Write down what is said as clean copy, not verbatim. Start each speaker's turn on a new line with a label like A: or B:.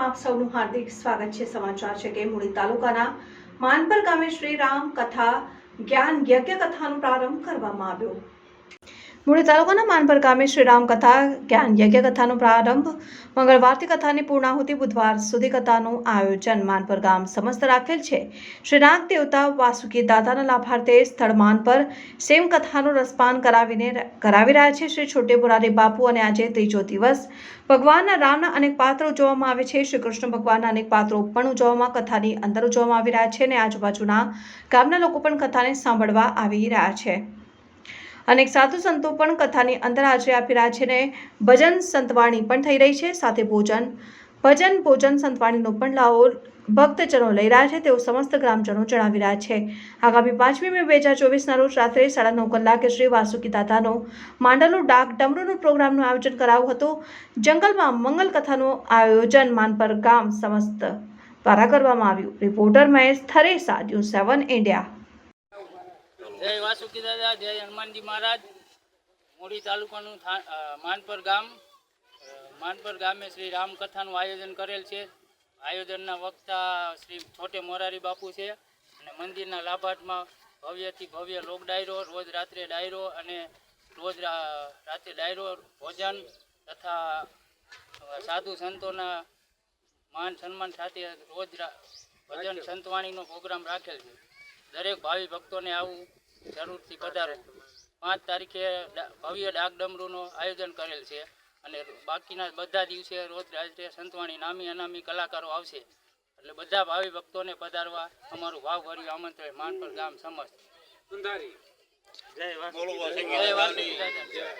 A: આપ સૌનું હાર્દિક સ્વાગત છે। સમાચાર છે કે મૂળી તાલુકાના માનપર ગામે શ્રી રામ કથા જ્ઞાન યજ્ઞ કથાનો પ્રારંભ કરવામાં આવ્યો। મૂળી તાલુકાના માનપર ગામે શ્રી રામ કથા જ્ઞાન યજ્ઞ કથાનો પ્રારંભ મંગળવારથી કથાની પૂર્ણાહુતિ બુધવાર સુધી કથાનું આયોજન માનપર ગામ સમસ્ત રાખેલ છે। શ્રી નાગ દેવતા વાસુકી દાદાના લાભાર્થે સ્થળ માનપર સેમ કથાનું રસપાન કરાવી રહ્યા છે। શ્રી છોટે મુરારી બાપુ અને આજે ત્રીજો દિવસ ભગવાનના રામના અનેક પાત્રો ઉજવવામાં આવે છે। શ્રી કૃષ્ણ ભગવાનના અનેક પાત્રો પણ ઉજવવામાં કથાની અંદર ઉજવવામાં આવી રહ્યા છે અને આજુબાજુના ગામના લોકો પણ કથાને સાંભળવા આવી રહ્યા છે। અનેક સાધુ સંતો પણ કથાની અંદર હાજરી આપી રહ્યા છે અને ભજન સંતવાણી પણ થઈ રહી છે। સાથે ભોજન સંતવાણીનો પણ લાવો ભક્તજનો લઈ રહ્યા છે તેવું સમસ્ત ગ્રામજનો જણાવી રહ્યા છે। આગામી 5મી મે 2024ના રોજ રાત્રે 9:30 કલાકે શ્રી વાસુકી દાદાનો માંડલનો ડાક ડમરૂનું પ્રોગ્રામનું આયોજન કરાયું હતું। જંગલમાં મંગલ કથાનું આયોજન માનપર ગામ સમસ્ત દ્વારા કરવામાં આવ્યું। Reporter Mahesh Tharesa, news 7 India.
B: જય વાસુકી દાદા, જય હનુમાનજી મહારાજ। મૂળી તાલુકાનું માનપર ગામે શ્રી રામકથાનું આયોજન કરેલ છે। આયોજનના વક્તા શ્રી છોટે મોરારી બાપુ છે અને મંદિરના લાભાર્થમાં ભવ્યથી ભવ્ય લોક ડાયરો, રોજ રાત્રે ડાયરો અને રાત્રે ડાયરો, ભોજન તથા સાધુ સંતોના માન સન્માન સાથે રોજ ભજન સંતવાણીનો પ્રોગ્રામ રાખેલ છે। દરેક ભાવિ ભક્તોને આવું જરૂરથી પધારો। 5 તારીખે ભવ્ય ડાક ડમરૂનું આયોજન કરેલ છે અને બાકીના બધા દિવસે રોજ રાત્રે સંતવાણી નામી અનામી કલાકારો આવશે, એટલે બધા ભાવિ ભક્તોને પધારવા અમારું ભાવભર્યું આમંત્રણ। માનપર ગામ સમસ્ત। જય વાસુકી દાદા।